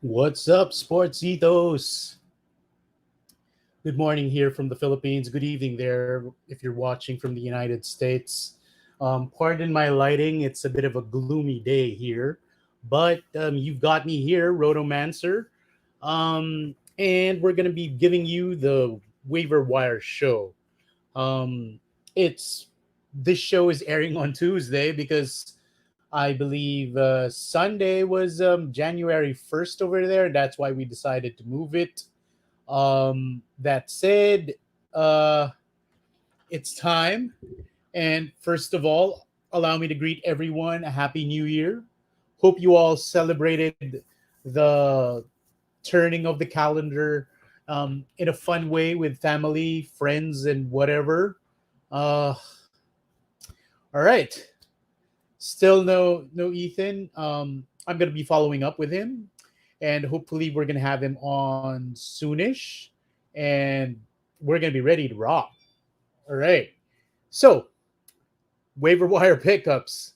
What's up, SportsEthos? Good morning here from the Philippines. Good evening there if you're watching from the United States. Pardon my lighting, it's a bit of a gloomy day here, but you've got me here, Rotomancer. And we're going to be giving you the waiver wire show. Um, it's This show is airing on Tuesday because I believe Sunday was January 1st over there. That's why we decided to move it. That said, uh, it's time. And first of all, allow me to greet everyone a happy new year. Hope you all celebrated the turning of the calendar in a fun way with family, friends, and whatever. Uh, all right. Still no Ethan. I'm gonna be following up with him, and hopefully we're gonna have him on soonish, and we're gonna be ready to rock. All right. So waiver wire pickups.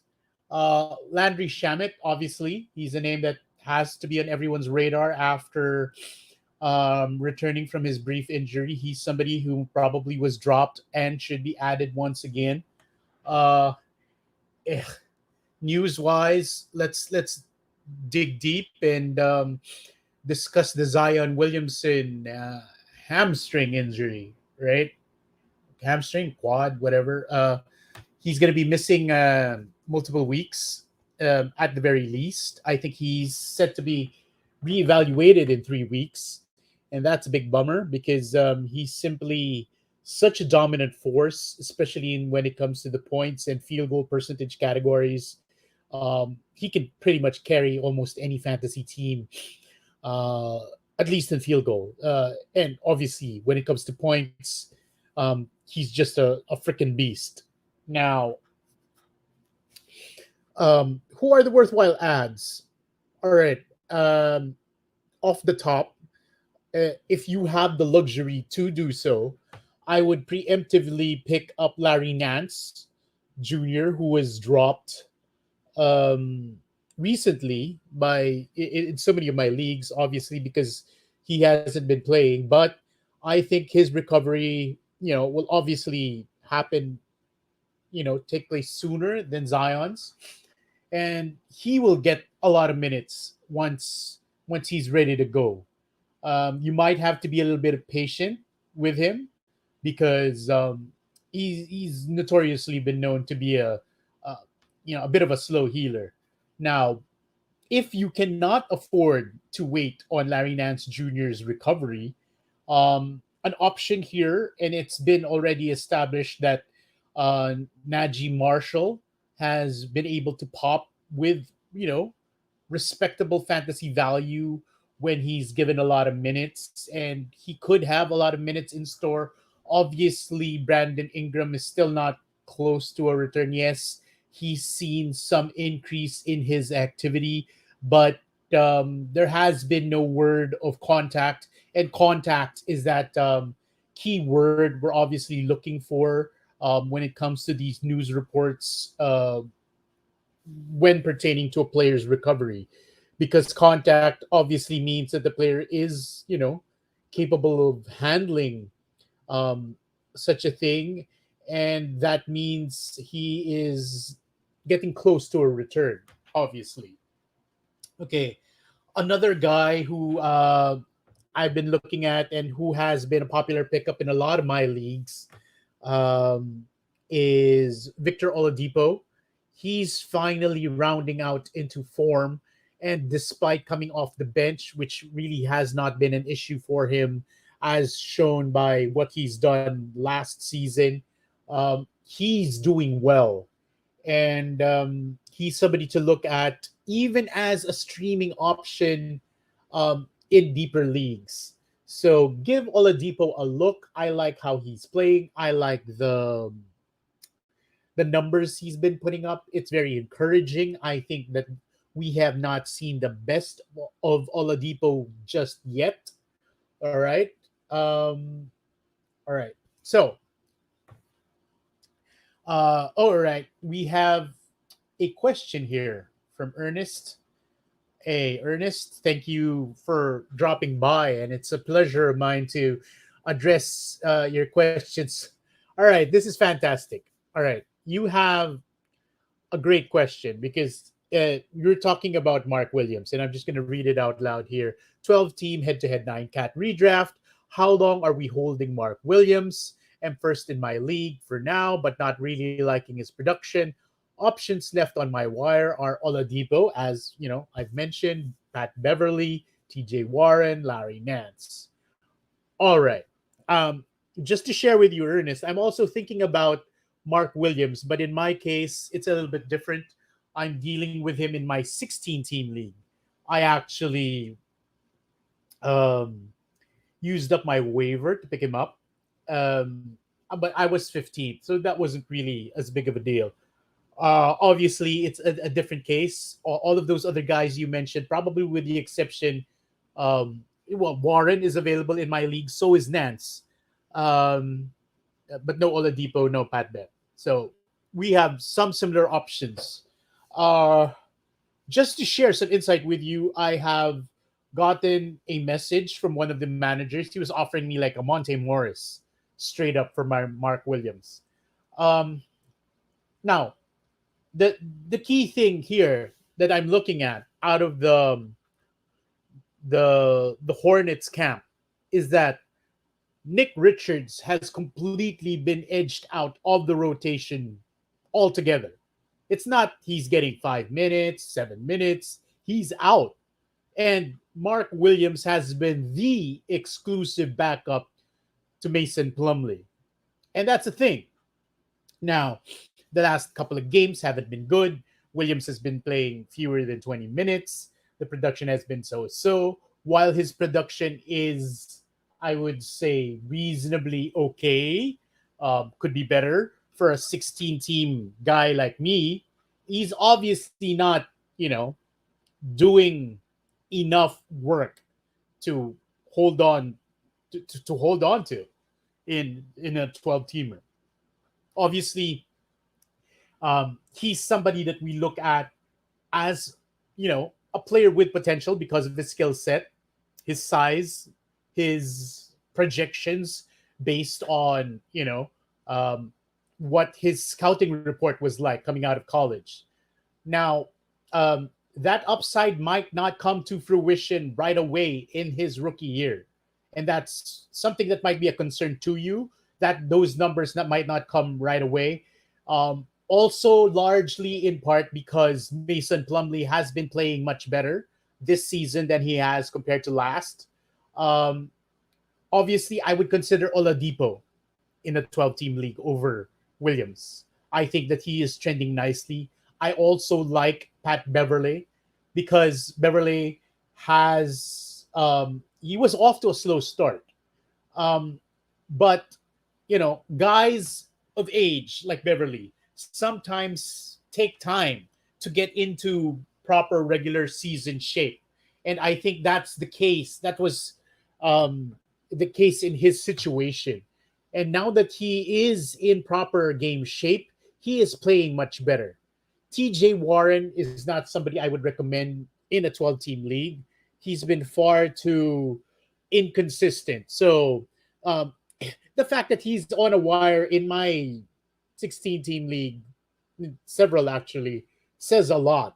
Landry Shamet, obviously, he's a name that has to be on everyone's radar after returning from his brief injury. He's somebody who probably was dropped and should be added once again. Uh, eh, News wise, let's dig deep and discuss the Zion Williamson hamstring injury, right? Hamstring, quad, whatever. He's going to be missing multiple weeks at the very least. I think he's set to be reevaluated in 3 weeks, and that's a big bummer because he's simply such a dominant force, especially when it comes to the points and field goal percentage categories. He can pretty much carry almost any fantasy team, uh, at least in field goal. And obviously, when it comes to points, he's just a freaking beast. Now, who are the worthwhile ads? All right. Off the top, if you have the luxury to do so, I would preemptively pick up Larry Nance Jr., who was dropped um, recently in so many of my leagues, obviously because he hasn't been playing. But I think his recovery, will obviously happen, take place sooner than Zion's, and he will get a lot of minutes once he's ready to go. You might have to be a little bit patient with him because he's notoriously been known to be a a bit of a slow healer. Now, if you cannot afford to wait on Larry Nance Jr.'s recovery, an option here, and it's been already established that uh, Najee Marshall has been able to pop with respectable fantasy value when he's given a lot of minutes, and he could have a lot of minutes in store. Obviously, Brandon Ingram is still not close to a return. Yes, he's seen some increase in his activity, but there has been no word of contact, and contact is that key word we're obviously looking for when it comes to these news reports when pertaining to a player's recovery, because contact obviously means that the player is capable of handling um, such a thing, and that means he is getting close to a return, obviously. Okay, another guy who I've been looking at and who has been a popular pickup in a lot of my leagues um, is Victor Oladipo. He's finally rounding out into form, and despite coming off the bench, which really has not been an issue for him, as shown by what he's done last season, he's doing well, and he's somebody to look at even as a streaming option in deeper leagues. So give Oladipo a look. I like how he's playing. I like the numbers he's been putting up. It's very encouraging. I think that we have not seen the best of Oladipo just yet. All right. Um, all right. So, all right. We have a question here from Ernest. Hey, Ernest, thank you for dropping by, and it's a pleasure of mine to address your questions. All right, this is fantastic. All right, you have a great question because you're talking about Mark Williams, and I'm just going to read it out loud here. 12 team head to head 9 cat redraft. How long are we holding Mark Williams? I'm first in my league for now, but not really liking his production. Options left on my wire are Oladipo, as you know, I've mentioned, Pat Beverly, TJ Warren, Larry Nance. All right. Um, just to share with you, Ernest, I'm also thinking about Mark Williams, but in my case, it's a little bit different. I'm dealing with him in my 16 team league. I actually um, used up my waiver to pick him up, but I was 15th, so that wasn't really as big of a deal. Obviously, it's a different case. All of those other guys you mentioned, probably with the exception, well, Warren is available in my league. So is Nance, um, but no Oladipo, no Pat Bev. So we have some similar options. Uh, just to share some insight with you, I have gotten a message from one of the managers. He was offering me like a Monte Morris straight up for my Mark Williams. Um, now, the the key thing here that I'm looking at out of the Hornets camp is that Nick Richards has completely been edged out of the rotation altogether. It's not he's getting 5 minutes, 7 minutes, he's out. And Mark Williams has been the exclusive backup to Mason Plumlee. And that's the thing. Now, the last couple of games haven't been good. Williams has been playing fewer than 20 minutes. The production has been so so. While his production is, I would say, reasonably okay, could be better for a 16 team guy like me, he's obviously not, doing enough work to hold on to hold on to in a 12 teamer. Obviously, he's somebody that we look at as a player with potential because of his skill set, his size, his projections based on what his scouting report was like coming out of college. Now, that upside might not come to fruition right away in his rookie year, and that's something that might be a concern to you. That those numbers that might not come right away. Also, largely in part because Mason Plumlee has been playing much better this season than he has compared to last. Um, Obviously, I would consider Oladipo in a 12 team league over Williams. I think that he is trending nicely. I also like Pat Beverly because Beverly has he was off to a slow start. Um, but guys of age like Beverly sometimes take time to get into proper regular season shape, and I think that's the case. That was um, the case in his situation, and now that he is in proper game shape, he is playing much better. TJ Warren is not somebody I would recommend in a 12 team league. He's been far too inconsistent. So um, the fact that he's on a wire in my 16 team league, several actually, says a lot.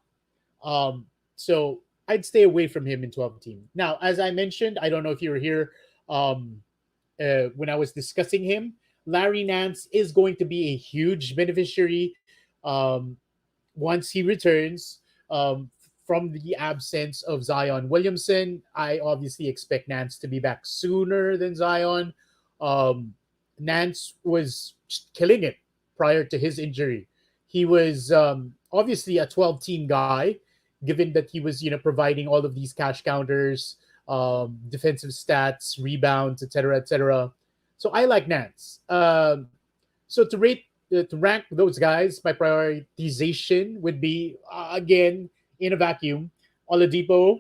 Um, so I'd stay away from him in 12 team. Now, as I mentioned, I don't know if you were here um, when I was discussing him. Larry Nance is going to be a huge beneficiary um, once he returns from the absence of Zion Williamson. I obviously expect Nance to be back sooner than Zion. Um, Nance was just killing it prior to his injury. He was obviously a 12 team guy, given that he was providing all of these cash counters, defensive stats, rebounds, etc., etc. So I like Nance. So to rank those guys, my prioritization would be again in a vacuum: Oladipo,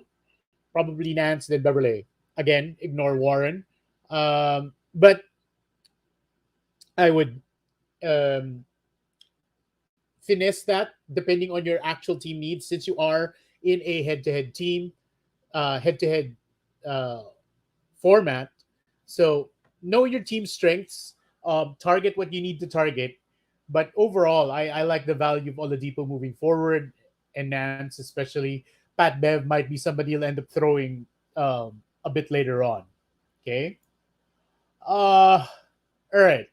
probably Nance, then Beverly. Again, ignore Warren. But I would um, finesse that depending on your actual team needs. Since you are in a head-to-head team, head-to-head uh, format. So know your team strengths, target what you need to target. But overall, I like the value of Oladipo moving forward, and Nance especially. Pat Bev might be somebody you'll end up throwing a bit later on. Okay. Uh, all right.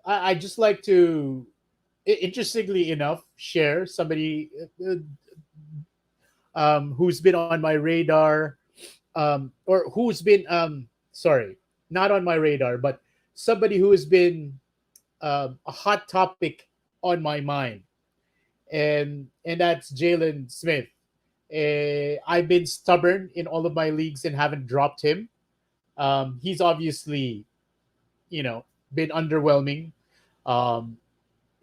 I just like to, interestingly enough, share somebody who's been on my radar, or who's been, sorry, not on my radar, but somebody who has been a hot topic on my mind, and that's Jalen Smith. I've been stubborn in all of my leagues and haven't dropped him. He's obviously, you know, been underwhelming. Um,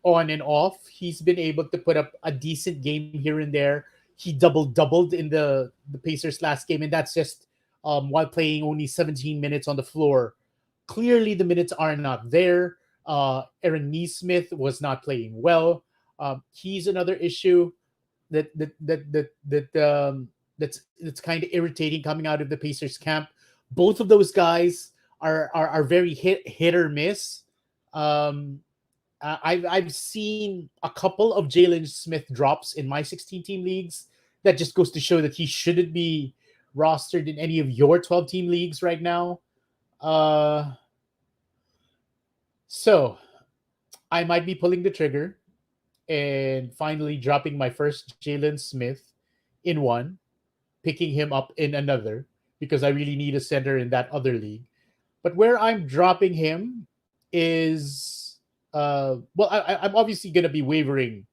on and off. He's been able to put up a decent game here and there. He doubled in the Pacers last game, and that's just while playing only 17 minutes on the floor. Clearly, the minutes are not there. Aaron Neesmith was not playing well. He's another issue that's kind of irritating coming out of the Pacers camp. Both of those guys are very hit or miss. Um, I've seen a couple of Jalen Smith drops in my 16 team leagues. That just goes to show that he shouldn't be rostered in any of your 12 team leagues right now. Uh, so I might be pulling the trigger and finally dropping my first Jalen Smith in one, picking him up in another because I really need a center in that other league. But where I'm dropping him is, well, I'm obviously going to be wavering,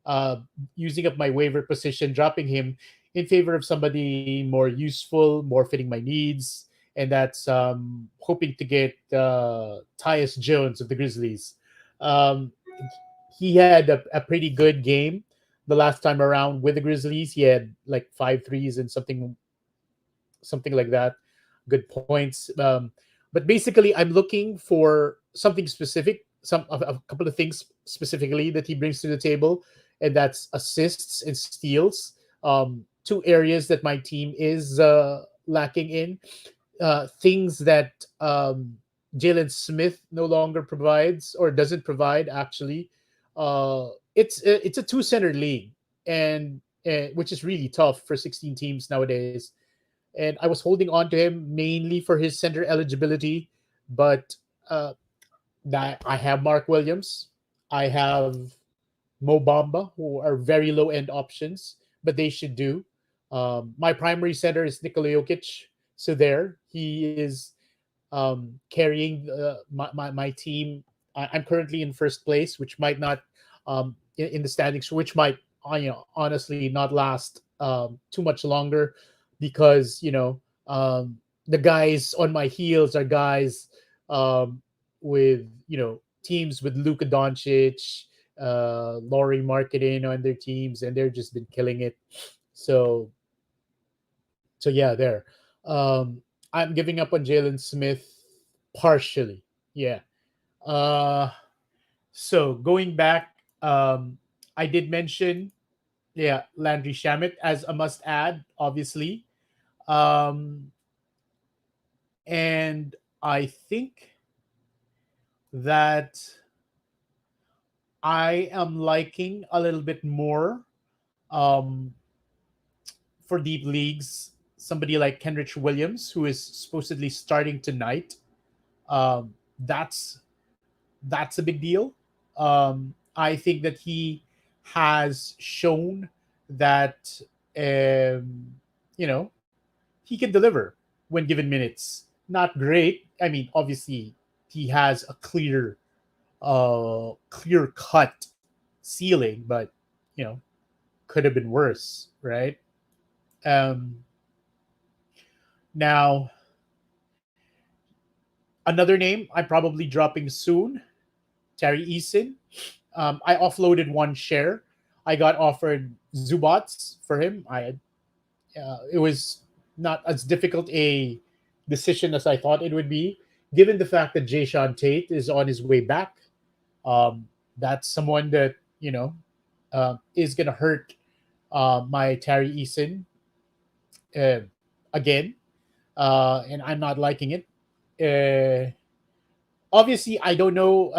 uh, using up my waiver position, dropping him in favor of somebody more useful, more fitting my needs, and that's hoping to get Tyus Jones of the Grizzlies. Um, he had a pretty good game the last time around with the Grizzlies. He had like five threes and something like that. Good points. But basically, I'm looking for something specific, a couple of things specifically that he brings to the table, and that's assists and steals. Two areas that my team is lacking in. Things that Jalen Smith no longer provides or doesn't provide. Actually, it's a two center league, and which is really tough for 16 teams nowadays, and I was holding on to him mainly for his center eligibility. But uh, that I have Mark Williams, I have Mo Bamba, who are very low end options, but they should do. My primary center is Nikola Jokic, so there he is carrying my team. I'm currently in first place, which might not in the standings, which might honestly not last too much longer because the guys on my heels are guys with teams with Luka Doncic, Laurie Marketing on their teams, and they've just been killing it. So yeah, there. Um, I'm giving up on Jalen Smith partially. Yeah. Uh, so going back, I did mention, yeah, Landry Shamit as a must add, obviously. Um, and I think that I am liking a little bit more um, for deep leagues somebody like Kenrich Williams, who is supposedly starting tonight. That's a big deal. I think that he has shown that you know he can deliver when given minutes. Not great. I mean, obviously he has a clear cut ceiling, but you know could have been worse, right? Um, Now, another name I'm probably dropping soon, Terry Eason. I offloaded one share. I got offered Zubats for him. It was not as difficult a decision as I thought it would be, given the fact that Jay Sean Tate is on his way back. That's someone that is going to hurt my Terry Eason uh, again, and I'm not liking it. Uh, Obviously, I don't know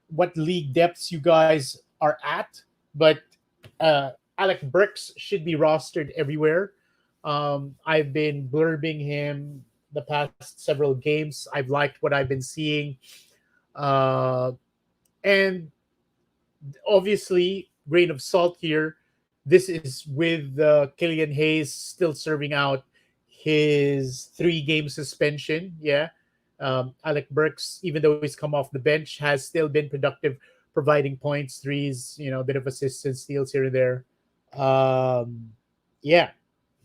what league depths you guys are at, but uh, Alec Burks should be rostered everywhere. I've been blurbing him the past several games. I've liked what I've been seeing. Uh, and obviously, grain of salt here. This is with Killian Hayes still serving out his 3 game suspension. Yeah. Alec Burks, even though he's come off the bench, has still been productive, providing points, threes, a bit of assists and steals here and there. Um, yeah.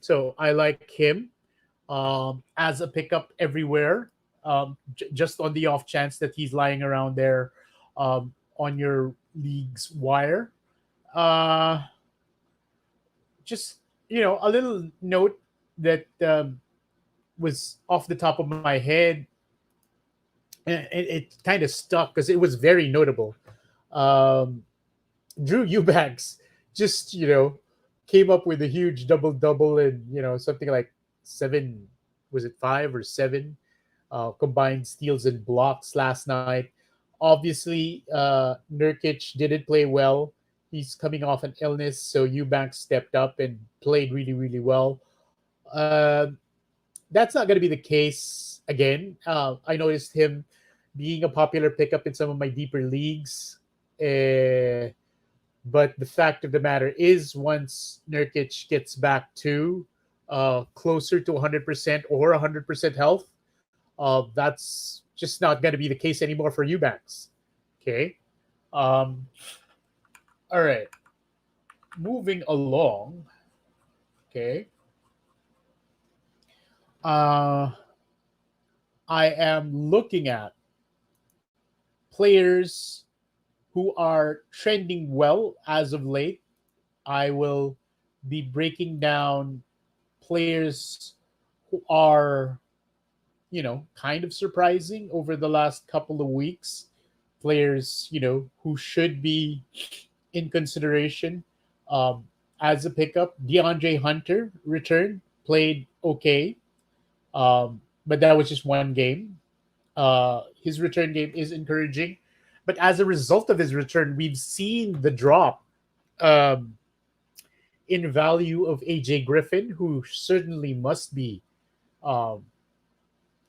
So I like him as a pickup everywhere, just on the off chance that he's lying around there on your league's wire. Uh, just a little note that was off the top of my head, and it kind of stuck because it was very notable. Um, Drew Eubanks just came up with a huge double double and something like seven, was it 5 or 7 combined steals and blocks last night. Obviously, Nurkic didn't play well. He's coming off an illness, so Eubanks stepped up and played really, really well. Um that's not going to be the case again. I noticed him being a popular pickup in some of my deeper leagues. Uh, but the fact of the matter is, once Nurkic gets back to closer to 100% or 100% health, that's just not going to be the case anymore for Eubanks. Okay. Um, all right. Moving along. Okay. Uh, I am looking at players who are trending well as of late. I will be breaking down players who are, kind of surprising over the last couple of weeks. Players, who should be in consideration as a pickup. DeAndre Hunter returned, played okay, but that was just 1 game. His return game is encouraging, but as a result of his return, we've seen the drop um, in value of AJ Griffin, who certainly must be um,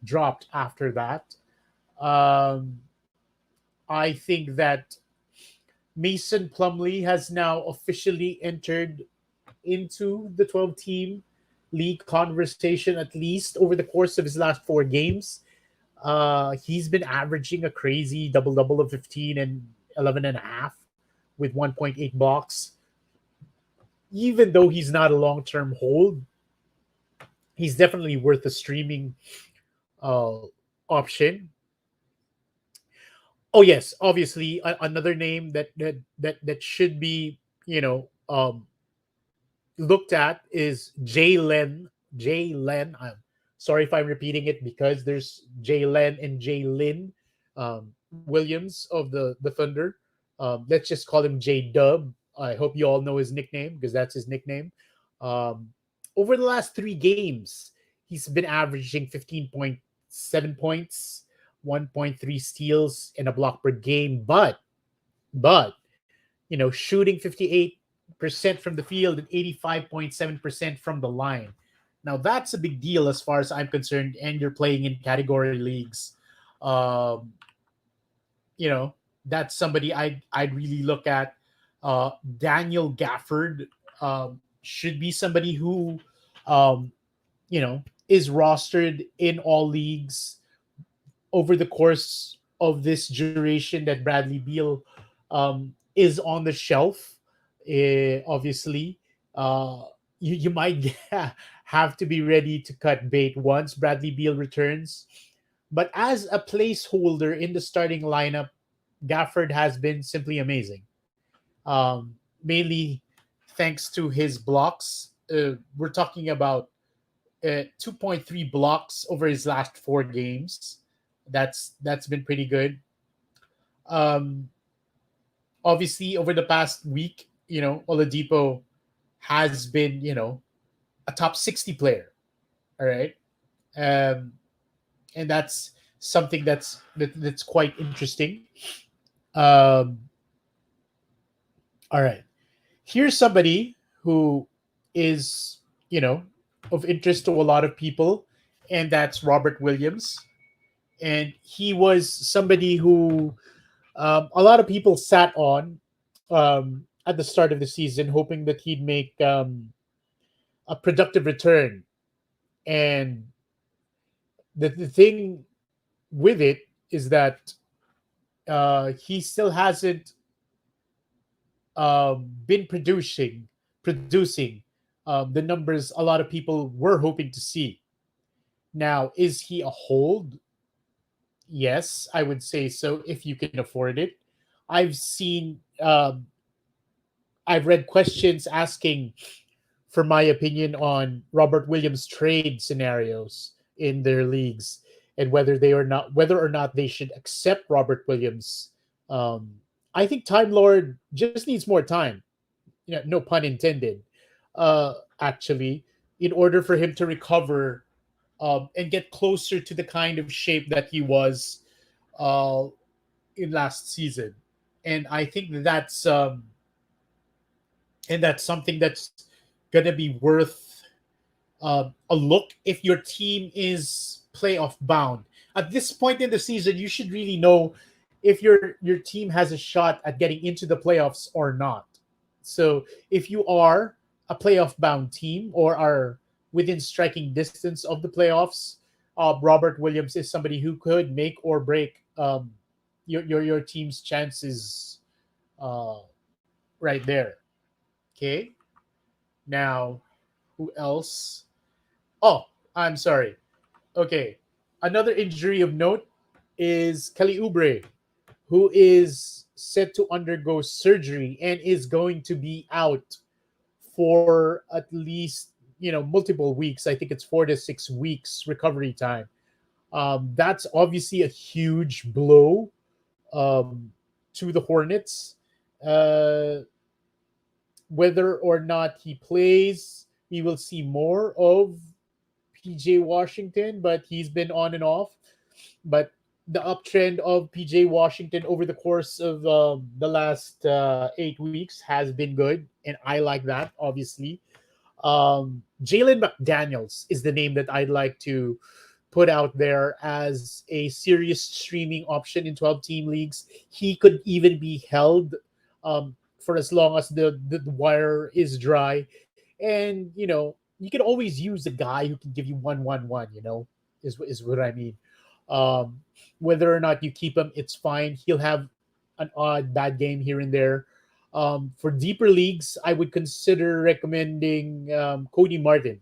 dropped after that. Um, I think that Mason Plumlee has now officially entered into the 12 team league conversation, at least over the course of his last 4 games. He's been averaging a crazy double double of 15 and 11 and a half with 1.8 blocks. Even though he's not a long term hold, he's definitely worth a streaming uh, option. Oh yes, obviously another name that should be looked at is Jalen. Jalen. I'm sorry if I'm repeating it because there's Jalen and Jalen Williams of the Thunder. Let's just call him J Dub. I hope you all know his nickname because that's his nickname. Um, Over the last 3 games, he's been averaging 15.7 points, 1.3 steals, and a block per game. But shooting 58% from the field and 85.7% from the line. Now that's a big deal as far as I'm concerned, and you're playing in category leagues. Um, you know, that's somebody I'd really look at. Daniel Gafford should be somebody who um, is rostered in all leagues over the course of this duration that Bradley Beal is on the shelf. Obviously, you might have to be ready to cut bait once Bradley Beal returns. But as a placeholder in the starting lineup, Gafford has been simply amazing. Mainly thanks to his blocks. We're talking about 2.3 blocks over his last 4 games. That's been pretty good. Um, Obviously, over the past week, Oladipo has been, a top 60 player. All right. Um, and that's something that's quite interesting. Um, all right. Here's somebody who is, you know, of interest to a lot of people, and that's Robert Williams. And he was somebody who a lot of people sat on at the start of the season, hoping that he'd make a productive return. And the thing with it is that he still hasn't been producing the numbers a lot of people were hoping to see. Now, is he a hold? Yes, I would say so if you can afford it. I've seen, I've read questions asking for my opinion on Robert Williams trade scenarios in their leagues and whether or not they should accept Robert Williams. Um, I think Time Lord just needs more time. No pun intended. Actually, in order for him to recover and get closer to the kind of shape that he was uh, in last season, and I think that's something that's gonna be worth a look if your team is playoff bound. At this point in the season, you should really know if your team has a shot at getting into the playoffs or not. So if you are a playoff bound team or are within striking distance of the playoffs, Robert Williams is somebody who could make or break your team's chances uh, right there. Okay, now who else? Oh, I'm sorry. Okay. Another injury of note is Kelly Oubre, who is set to undergo surgery and is going to be out for at least, multiple weeks. I think it's 4 to 6 weeks recovery time. That's obviously a huge blow um, to the Hornets. Uh, Whether or not he plays, we will see more of PJ Washington, but he's been on and off. But the uptrend of PJ Washington over the course of the last 8 weeks has been good, and I like that, obviously. Jalen McDaniels is the name that I'd like to put out there as a serious streaming option in 12 team leagues. He could even be held for as long as the wire is dry. And, you can always use a guy who can give you 1-1-1, is what I mean. Um, Whether or not you keep him, it's fine. He'll have an odd bad game here and there. For deeper leagues, I would consider recommending Cody Martin,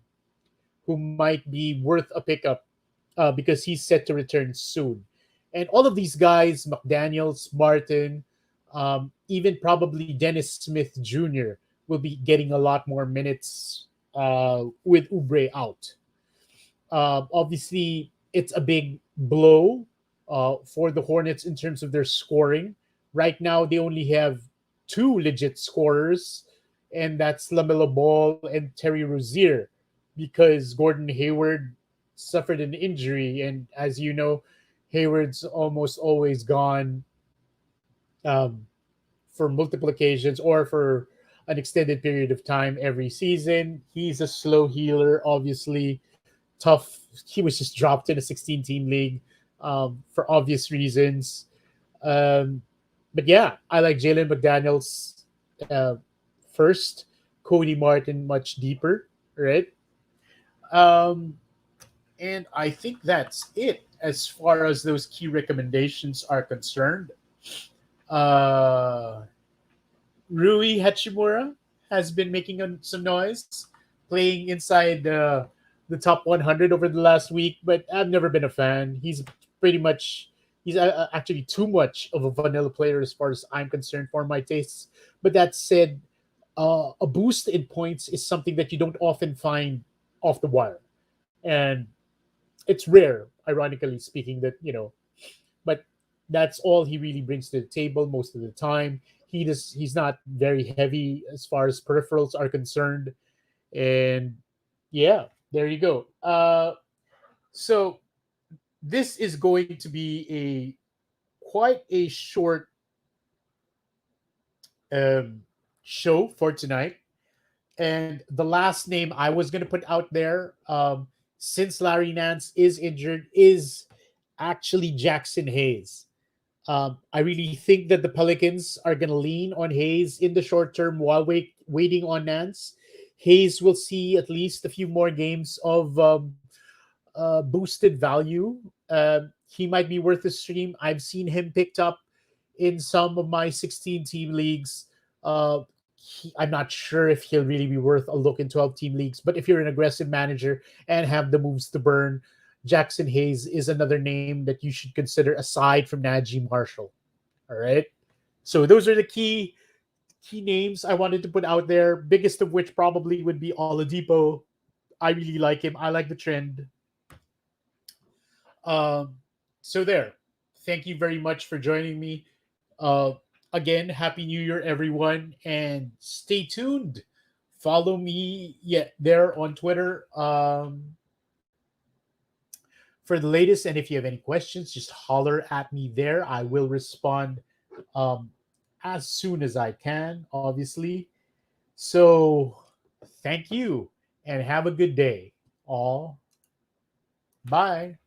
who might be worth a pickup because he's set to return soon. And all of these guys, McDaniels, Martin, even probably Dennis Smith Jr., will be getting a lot more minutes with Ubre out. Obviously, it's a big blow for the Hornets in terms of their scoring. Right now, they only have two legit scorers, and that's Lamelo Ball and Terry Rozier, because Gordon Hayward suffered an injury, and as you know, Hayward's almost always gone um, for multiple occasions or for an extended period of time every season. He's a slow healer, obviously tough. He was just dropped in a 16 team league for obvious reasons. Um, but yeah, I like Jalen McDaniels first, Cody Martin much deeper, right? Um, and I think that's it as far as those key recommendations are concerned. Uh, Rui Hachimura has been making some noise, playing inside the top 100 over the last week, but I've never been a fan. Pretty much he's actually too much of a vanilla player as far as I'm concerned for my tastes. But that said, a boost in points is something that you don't often find off the wire, and it's rare, ironically speaking, that but that's all he really brings to the table most of the time. He's not very heavy as far as peripherals are concerned, and yeah, there you go. So this is going to be a quite a short um, show for tonight. And the last name I was going to put out there, since Larry Nance is injured, is actually Jackson Hayes. I really think that the Pelicans are going to lean on Hayes in the short term while waiting on Nance. Hayes will see at least a few more games of boosted value. He might be worth a stream. I've seen him picked up in some of my 16 team leagues. I'm not sure if he'll really be worth a look in 12 team leagues, but if you're an aggressive manager and have the moves to burn, Jackson Hayes is another name that you should consider aside from Najee Marshall. All right. So those are the key names I wanted to put out there. Biggest of which probably would be Oladipo. I really like him. I like the trend. Um, so there. Thank you very much for joining me. Uh, Again, Happy New Year, everyone, and stay tuned. Follow me, there on Twitter for the latest. And if you have any questions, just holler at me there. I will respond um, as soon as I can, obviously. So, thank you, and have a good day, all. Bye.